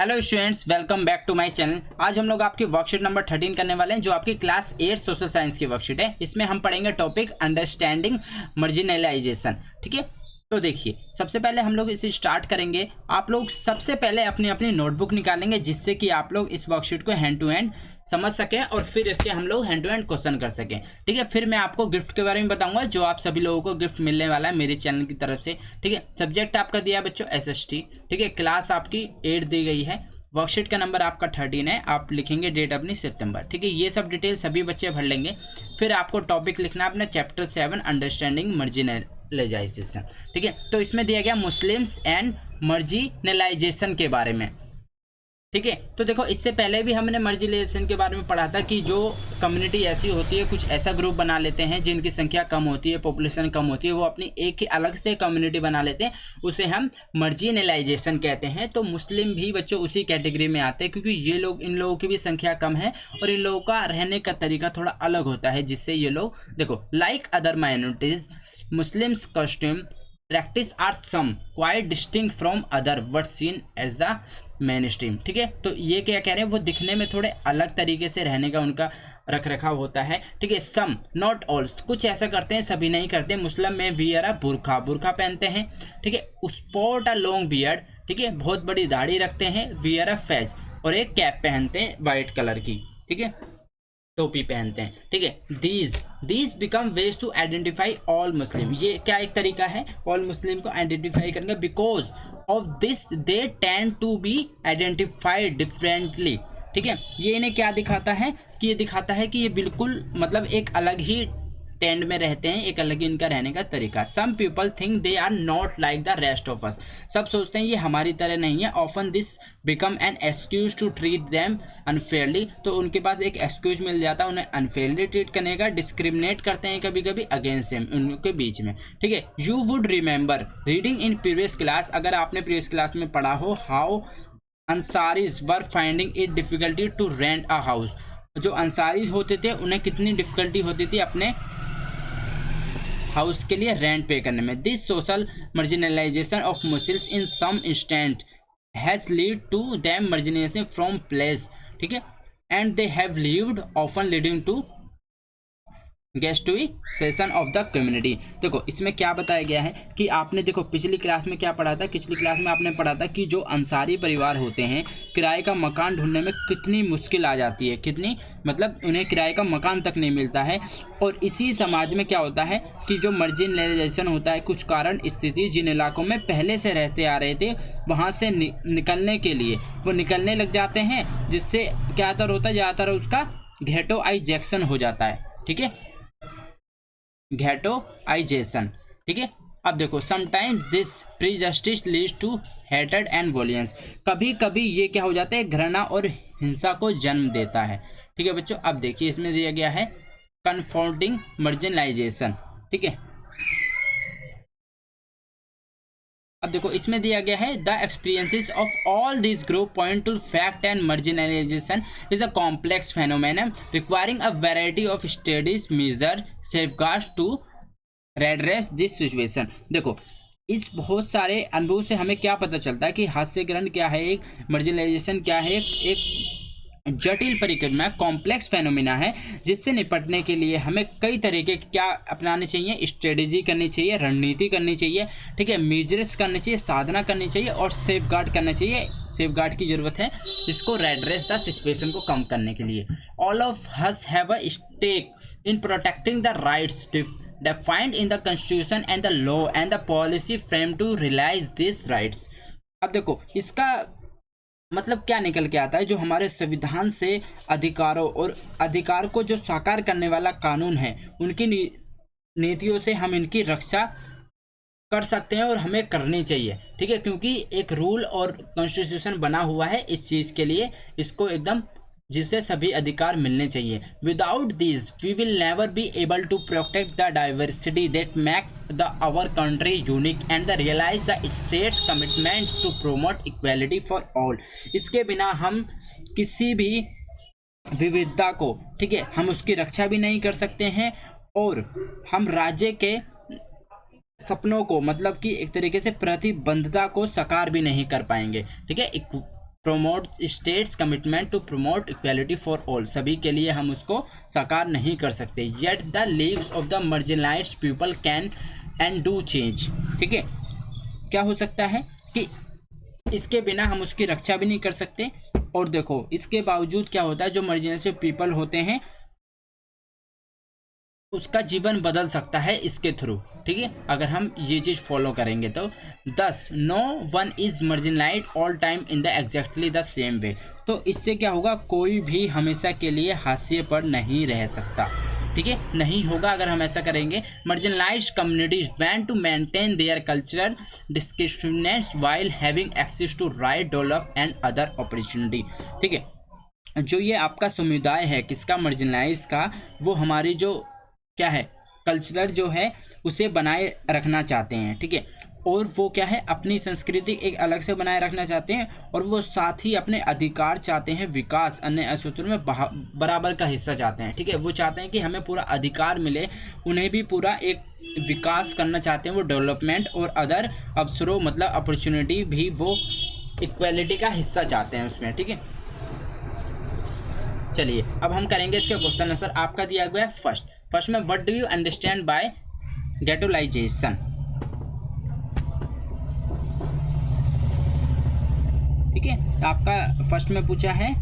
Hello students, welcome back to my channel. आज हम लोग आपकी वर्कशीट नंबर 13 करने वाले हैं, जो आपकी क्लास 8 सोशल साइंस की वर्कशीट है। इसमें हम पढ़ेंगे टॉपिक अंडरस्टैंडिंग मार्जिनलाइजेशन। ठीक है, तो देखिए सबसे पहले हम लोग इसे स्टार्ट करेंगे। आप लोग सबसे पहले अपनी अपनी नोटबुक निकालेंगे, जिससे कि आप लोग इस वर्कशीट को हैंड टू हैंड समझ सकें और फिर इसके हम लोग हैंड टू हैंड क्वेश्चन कर सकें। ठीक है, फिर मैं आपको गिफ्ट के बारे में बताऊंगा, जो आप सभी लोगों को गिफ्ट मिलने वाला है मेरे चैनल की तरफ से। ठीक है, सब्जेक्ट आपका दिया है बच्चों SST। ठीक है, क्लास आपकी 8 दी गई है, वर्कशीट का नंबर आपका 13 है। आप लिखेंगे डेट अपनी सितंबर। ठीक है, ये सब डिटेल सभी बच्चे भर लेंगे। फिर आपको टॉपिक लिखना है अपना चैप्टर 7 अंडरस्टैंडिंग मार्जिनलाइजेशन। ठीक है, तो इसमें दिया गया मुस्लिम्स एंड मार्जिनलाइजेशन के बारे में। ठीक है, तो देखो इससे पहले भी हमने मार्जिनलाइजेशन के बारे में पढ़ा था कि जो कम्युनिटी ऐसी होती है, कुछ ऐसा ग्रुप बना लेते हैं जिनकी संख्या कम होती है, पॉपुलेशन कम होती है, वो अपनी एक ही अलग से कम्युनिटी बना लेते हैं, उसे हम मार्जिनलाइजेशन कहते हैं। तो मुस्लिम भी बच्चों उसी कैटेगरी में आते हैं, क्योंकि ये लोग, इन लोगों की भी संख्या कम है और इन लोगों का रहने का तरीका थोड़ा अलग होता है, जिससे ये लोग देखो like other minorities Muslims custom practice are some quite distinct from other but seen as the mainstream. ठीक है, तो ये क्या कह रहे हैं, वो दिखने में थोड़े अलग तरीके से रहने का उनका रख रखाव होता है। ठीक है, सम नॉट ऑल, कुछ ऐसा करते हैं, सभी नहीं करते। मुस्लिम में वियर अ बुरखा, बुरखा पहनते हैं। ठीक है, स्पॉट अ लॉन्ग बियर्ड, ठीक है, बहुत बड़ी दाढ़ी रखते हैं। वियर अ फैज, और एक कैप पहनते हैं वाइट कलर की। ठीक है, टोपी पहनते हैं। ठीक है, these become ways to identify all Muslim, ये क्या एक तरीका है ऑल मुस्लिम को आइडेंटिफाई करने का। Because of this they tend to be identified differently. ठीक है, ये इन्हें क्या दिखाता है कि ये दिखाता है कि ये बिल्कुल मतलब एक अलग ही टेंड में रहते हैं, एक अलग ही इनका रहने का तरीका। Some people think they are not like the rest of us, सब सोचते हैं ये हमारी तरह नहीं है। Often this become an excuse to treat them unfairly, तो उनके पास एक एक्सक्यूज मिल जाता है उन्हें अनफेयरली ट्रीट करने का। डिस्क्रिमिनेट करते हैं कभी कभी अगेंस्ट देम, उनके बीच में। ठीक है, you would remember reading in previous class, अगर आपने प्रीवियस क्लास में पढ़ा हो, how Ansaris were finding it difficulty to rent a house, जो अंसारीज होते थे उन्हें कितनी डिफिकल्टी होती थी अपने हाउस के लिए रेंट पे करने में। This social marginalization of Muslims in some instance has lead to them margination from place. ठीक है, and they have lived often leading to ghettoisation of the community. देखो इसमें क्या बताया गया है कि आपने देखो पिछली क्लास में क्या पढ़ा था, पिछली क्लास में आपने पढ़ा था कि जो अंसारी परिवार होते हैं, किराए का मकान ढूंढने में कितनी मुश्किल आ जाती है, कितनी मतलब उन्हें किराए का मकान तक नहीं मिलता है। और इसी समाज में क्या होता है कि जो मार्जिनलाइजेशन होता है, कुछ कारण स्थिति जिन इलाकों में पहले से रहते आ रहे थे, वहाँ से निकलने के लिए वो निकलने लग जाते हैं, जिससे क्या होता है, ज़्यादातर उसका घेटोआइजेशन हो जाता है। ठीक है, घेटोआइजेशन। ठीक है, अब देखो sometimes this prejudice leads to हेटेड एंड वॉयलेंस, कभी कभी ये क्या हो जाता है, घृणा और हिंसा को जन्म देता है। ठीक है बच्चों, अब देखिए इसमें दिया गया है कन्फोर्टिंग मार्जिनलाइजेशन। ठीक है, अब देखो इसमें दिया गया है the experiences of all this group point to fact and marginalisation is a complex phenomenon requiring a variety of studies major safeguards to redress this situation. देखो इस बहुत सारे अनुभव से हमें क्या पता चलता है कि हास्य ग्रहण क्या है, एक मार्जिनलाइजेशन क्या है, एक जटिल परिक्रमा, कॉम्प्लेक्स फेनोमेना है, जिससे निपटने के लिए हमें कई तरीके क्या अपनाने चाहिए, स्ट्रेटेजी करनी चाहिए, रणनीति करनी चाहिए। ठीक है, मेजर्स करनी चाहिए, साधना करनी चाहिए और सेफ गार्ड करना चाहिए। सेफ गार्ड की जरूरत है इसको रेड्रेस द सिचुएशन को कम करने के लिए। All of us have a stake in protecting the rights defined in the constitution and the law and the policy frame to realize these rights। अब देखो इसका मतलब क्या निकल के आता है, जो हमारे संविधान से अधिकारों और अधिकार को जो साकार करने वाला कानून है, उनकी नीतियों से हम इनकी रक्षा कर सकते हैं और हमें करनी चाहिए। ठीक है, क्योंकि एक रूल और कॉन्स्टिट्यूशन बना हुआ है इस चीज़ के लिए, इसको एकदम जिससे सभी अधिकार मिलने चाहिए। Without this we will never be able to protect the diversity that makes the our country unique and the realise the state's commitment to promote equality for all. इसके बिना हम किसी भी विविधता को, ठीक है, हम उसकी रक्षा भी नहीं कर सकते हैं और हम राज्य के सपनों को मतलब कि एक तरीके से प्रतिबद्धता को साकार भी नहीं कर पाएंगे। ठीक है, promote state's commitment to promote equality for all, सभी के लिए हम उसको साकार नहीं कर सकते। Yet the lives of the marginalised people can and do change, ठीक है। क्या हो सकता है कि इसके बिना हम उसकी रक्षा भी नहीं कर सकते, और देखो इसके बावजूद क्या होता है, जो मार्जिनलाइज्ड पीपल होते हैं उसका जीवन बदल सकता है इसके थ्रू, ठीक है, अगर हम ये चीज़ फॉलो करेंगे तो। Thus no one is marginalised all time in the exactly the same way, तो इससे क्या होगा, कोई भी हमेशा के लिए हाशिए पर नहीं रह सकता, ठीक है, नहीं होगा अगर हम ऐसा करेंगे। Marginalised communities want to maintain their cultural discrimination while having access to right develop and other opportunity, ठीक है। जो ये आपका समुदाय है किसका, मार्जिनलाइज का, वो हमारी जो क्या है कल्चरल जो है उसे बनाए रखना चाहते हैं, ठीक है, और वो क्या है अपनी संस्कृति एक अलग से बनाए रखना चाहते हैं, और वो साथ ही अपने अधिकार चाहते हैं, विकास अन्य अस्तित्व में बराबर का हिस्सा चाहते हैं, ठीक है, वो चाहते हैं कि हमें पूरा अधिकार मिले, उन्हें भी पूरा एक विकास करना चाहते हैं, वो डेवलपमेंट और अदर अवसरों मतलब अपॉर्चुनिटी भी वो इक्वालिटी का हिस्सा चाहते हैं उसमें, ठीक है। चलिए अब हम करेंगे इसके क्वेश्चन आंसर। आपका दिया गया है फर्स्ट में what do you understand by ghettoisation, ठीक है, तो आपका फर्स्ट में पूछा है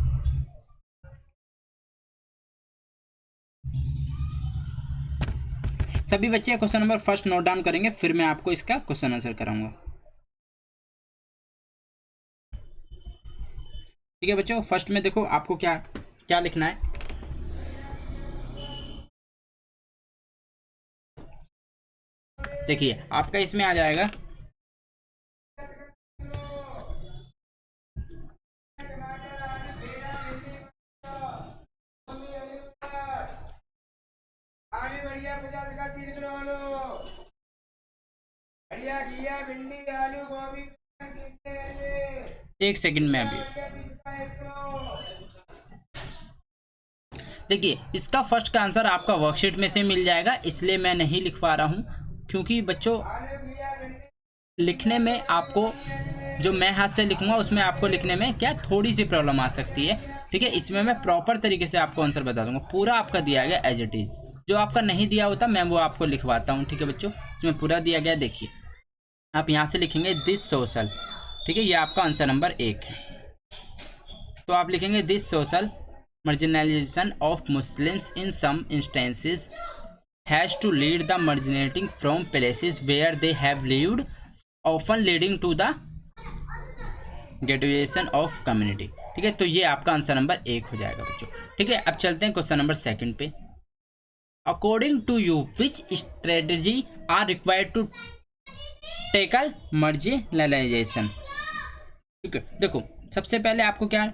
सभी बच्चे question number first note down करेंगे, फिर मैं आपको इसका क्वेश्चन आंसर कराऊंगा, ठीक है बच्चों। फर्स्ट में देखो आपको क्या क्या लिखना है, देखिए आपका इसमें आ जाएगा बढ़िया 50 का 3 किलो आलू, बढ़िया घिया भिंडी आलू गोभी, एक सेकंड में अभी देखिए इसका फर्स्ट का आंसर आपका वर्कशीट में से मिल जाएगा, इसलिए मैं नहीं लिख पा रहा हूँ, क्योंकि बच्चों लिखने में आपको जो मैं हाथ से लिखूंगा उसमें आपको लिखने में क्या थोड़ी सी प्रॉब्लम आ सकती है, ठीक है, इसमें मैं प्रॉपर तरीके से आपको आंसर बता दूंगा, पूरा आपका दिया गया एज इट इज, जो आपका नहीं दिया होता मैं वो आपको लिखवाता हूँ, ठीक है बच्चों, इसमें पूरा दिया गया। देखिए आप यहाँ से लिखेंगे दिस सोशल, ठीक है, ये आपका आंसर नंबर 1 है, तो आप लिखेंगे this social marginalization of Muslims in some instances has to lead the marginating from places where they have lived, often leading to the ghettoization of community, ठीक है, तो ये आपका आंसर नंबर 1 हो जाएगा बच्चों, ठीक है। अब चलते हैं क्वेश्चन नंबर 2 पे। According to you which strategy are required to tackle marginalisation, ठीक है, देखो सबसे पहले आपको क्या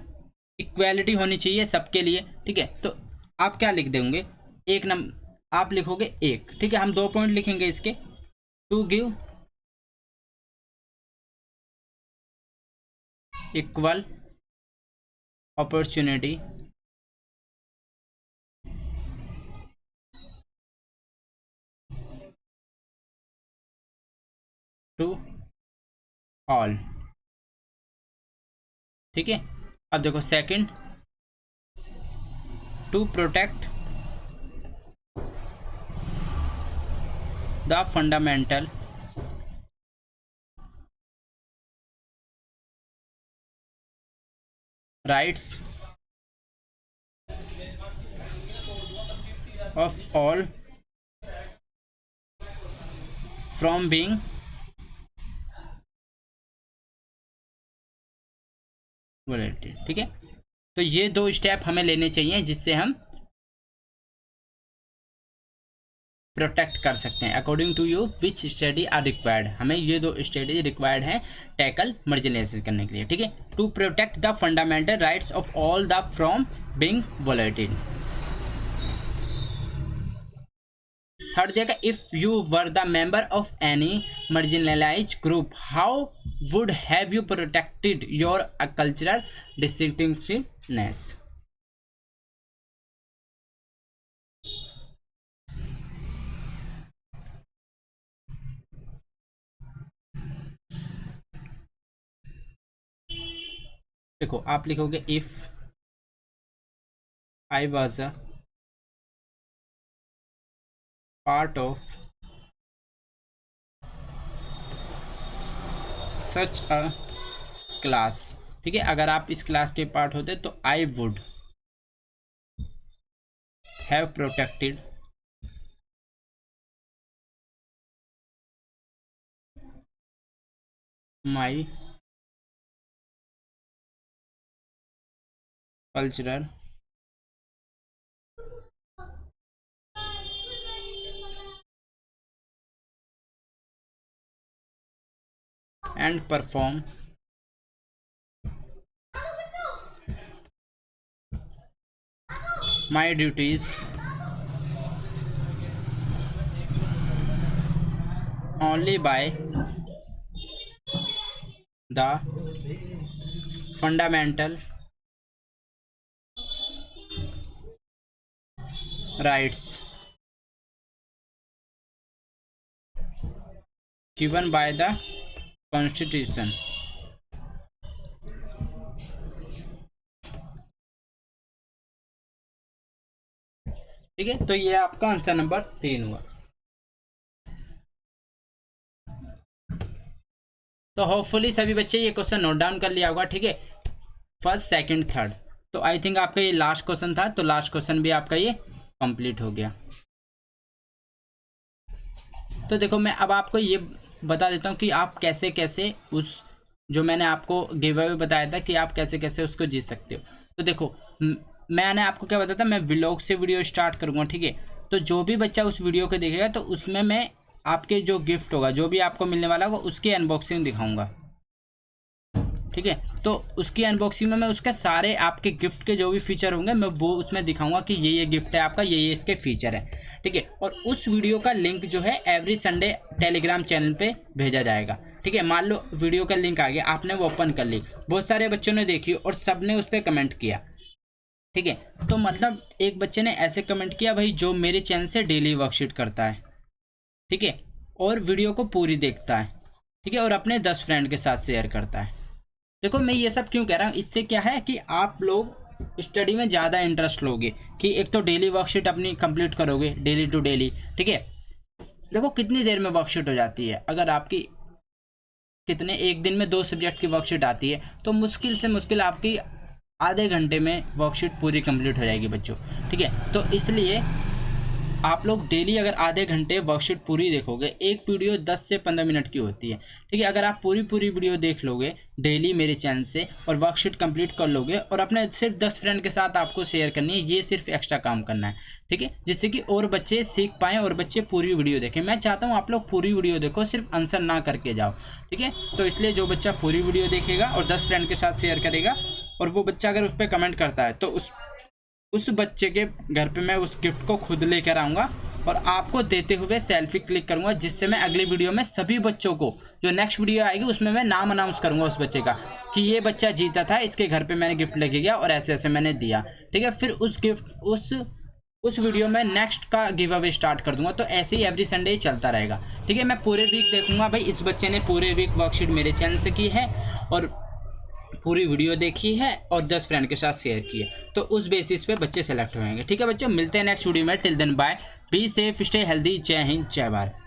इक्वालिटी होनी चाहिए सबके लिए, ठीक है, तो आप क्या लिख देंगे, एक नंबर आप लिखोगे 1, ठीक है, हम 2 पॉइंट लिखेंगे इसके, to give equal opportunity to all, ठीक है। अब देखो second, to protect the fundamental rights of all from being violated, ठीक है, तो ये 2 स्टेप हमें लेने चाहिए जिससे हम प्रोटेक्ट कर सकते हैं। According to you which study are required, हमें ये 2 स्टडी रिक्वायर्ड है टैकल मार्जिनलाइजेशन करने के लिए, ठीक है, to protect the fundamental rights of all the from being violated. Third जगह, if you were the member of any marginalised group how would have you protected your cultural distinctiveness, देखो आप लिखोगे if I was a part of such a class, ठीक है, अगर आप इस class के पार्ट होते तो I would have protected my cultural and perform my duties only by the fundamental rights given by the constitution। ठीक है, तो ये आपका आंसर नंबर 3 हुआ। तो होपफुली सभी बच्चे ये क्वेश्चन नोट डाउन कर लिया होगा, ठीक है, फर्स्ट सेकंड थर्ड। तो आई थिंक आपका ये लास्ट क्वेश्चन था, तो लास्ट क्वेश्चन भी आपका ये कंप्लीट हो गया। तो देखो मैं अब आपको ये बता देता हूँ कि आप कैसे कैसे उस जो मैंने आपको गिव अवे बताया था कि आप कैसे कैसे उसको जीत सकते हो। तो देखो मैंने आपको क्या बताया था, मैं व्लॉग से वीडियो स्टार्ट करूँगा, ठीक है। तो जो भी बच्चा उस वीडियो को देखेगा तो उसमें मैं आपके जो गिफ्ट होगा, जो भी आपको मिलने वाला होगा, उसकी अनबॉक्सिंग दिखाऊंगा, ठीक है। तो उसकी अनबॉक्सिंग में मैं उसके सारे आपके गिफ्ट के जो भी फीचर होंगे मैं वो उसमें दिखाऊंगा कि ये गिफ्ट है आपका, ये इसके फीचर है, ठीक है। और उस वीडियो का लिंक जो है एवरी संडे टेलीग्राम चैनल पे भेजा जाएगा, ठीक है। मान लो वीडियो का लिंक आ गया, आपने वो ओपन कर ली, बहुत सारे बच्चों ने देखी और सब ने उस पर कमेंट किया, ठीक है। तो मतलब एक बच्चे ने ऐसे कमेंट किया, भाई जो मेरे चैनल से डेली वर्कशीट करता है, ठीक है, और वीडियो को पूरी देखता है, ठीक है, और अपने 10 फ्रेंड के साथ शेयर करता है। देखो मैं ये सब क्यों कह रहा हूँ, इससे क्या है कि आप लोग स्टडी में ज़्यादा इंटरेस्ट लोगे कि एक तो डेली वर्कशीट अपनी कंप्लीट करोगे डेली टू डेली, ठीक है। देखो कितनी देर में वर्कशीट हो जाती है, अगर आपकी कितने एक दिन में 2 सब्जेक्ट की वर्कशीट आती है तो मुश्किल से मुश्किल आपकी आधे घंटे में वर्कशीट पूरी कंप्लीट हो जाएगी बच्चों, ठीक है। तो इसलिए आप लोग डेली अगर आधे घंटे वर्कशीट पूरी देखोगे, एक वीडियो 10 से 15 मिनट की होती है, ठीक है। अगर आप पूरी वीडियो देख लोगे डेली मेरे चैनल से और वर्कशीट कंप्लीट कर लोगे और अपने सिर्फ 10 फ्रेंड के साथ आपको शेयर करनी है, ये सिर्फ एक्स्ट्रा काम करना है, ठीक है, जिससे कि और बच्चे सीख पाएँ और बच्चे पूरी वीडियो देखें। मैं चाहता हूँ आप लोग पूरी वीडियो देखो, सिर्फ आंसर ना करके जाओ, ठीक है। तो इसलिए जो बच्चा पूरी वीडियो देखेगा और 10 फ्रेंड के साथ शेयर करेगा और वो बच्चा अगर उस पर कमेंट करता है तो उस बच्चे के घर पे मैं उस गिफ्ट को खुद लेकर आऊँगा और आपको देते हुए सेल्फी क्लिक करूंगा, जिससे मैं अगली वीडियो में सभी बच्चों को, जो नेक्स्ट वीडियो आएगी उसमें मैं नाम अनाउंस करूंगा उस बच्चे का कि ये बच्चा जीता था, इसके घर पे मैंने गिफ्ट लेके गया और ऐसे ऐसे मैंने दिया, ठीक है। फिर उस वीडियो में नेक्स्ट का गिव अवे स्टार्ट कर दूंगा। तो ऐसे ही एवरी संडे चलता रहेगा, ठीक है। मैं पूरे वीक देखूंगा भाई इस बच्चे ने पूरे वीक वर्कशीट मेरे चैनल से की है और पूरी वीडियो देखी है और 10 फ्रेंड के साथ शेयर की है, तो उस बेसिस पे बच्चे सेलेक्ट होंगे, ठीक है बच्चों। मिलते हैं नेक्स्ट वीडियो में, till then bye, be safe, stay healthy, जय हिंद, जय भारत।